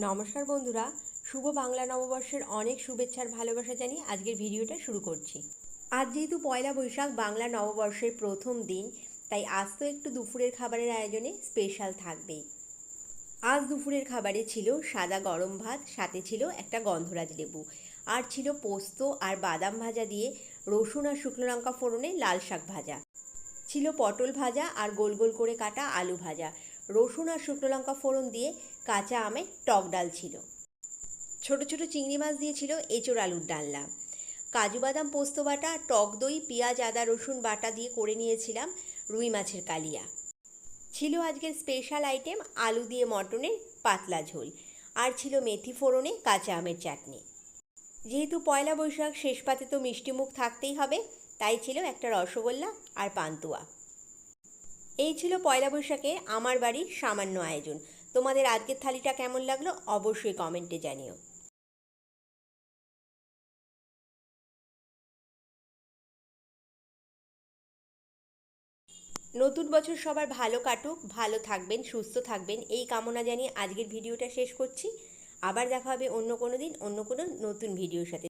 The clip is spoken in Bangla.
নমস্কার বন্ধুরা, শুভ বাংলা নববর্ষের অনেক শুভেচ্ছার ভালোবাসা জানিয়ে আজকের ভিডিওটা শুরু করছি। আজ যেহেতু পয়লা বৈশাখ বাংলা নববর্ষের প্রথম দিন, তাই আজ তো একটু দুপুরের খাবারের আয়োজনে স্পেশাল থাকবেই। আজ দুপুরের খাবারে ছিল সাদা গরম ভাত, সাথে ছিল একটা গন্ধরাজ লেবু, আর ছিল পোস্ত আর বাদাম ভাজা দিয়ে রসুন আর শুকনো লঙ্কা ফোড়নে লাল শাক ভাজা, ছিল পটল ভাজা আর গোল গোল করে কাটা আলু ভাজা, রসুন আর শুকনো লঙ্কা ফোড়ন দিয়ে কাঁচা আমের টক ডাল ছিল, ছোট ছোট চিংড়ি মাছ দিয়েছিল এঁচোড় আলুর ডালনা, কাজু বাদাম পোস্ত বাটা, টক দই, পেঁয়াজ আদা রসুন বাটা দিয়ে করে নিয়েছিলাম রুই মাছের কালিয়া। ছিল আজকের স্পেশাল আইটেম আলু দিয়ে মটনের পাতলা ঝোল, আর ছিল মেথি ফোড়নে কাঁচা আমের চাটনি। যেহেতু পয়লা বৈশাখ, শেষ পাতে তো মিষ্টি মুখ থাকতেই হবে, তাই ছিল একটা রসগোল্লা আর পান্তুয়া। এই ছিল পয়লা বৈশাখে আমার বাড়ির সামান্য আয়োজন। তোমাদের আজকের থালিটা কেমন লাগলো অবশ্যই কমেন্টে জানিও। নতুন বছর সবার ভালো কাটুক, ভালো থাকবেন, সুস্থ থাকবেন, এই কামনা জানিয়ে আজকের ভিডিওটা শেষ করছি। আবার দেখা হবে অন্য কোনো দিন অন্য কোনো নতুন ভিডিওর সাথে।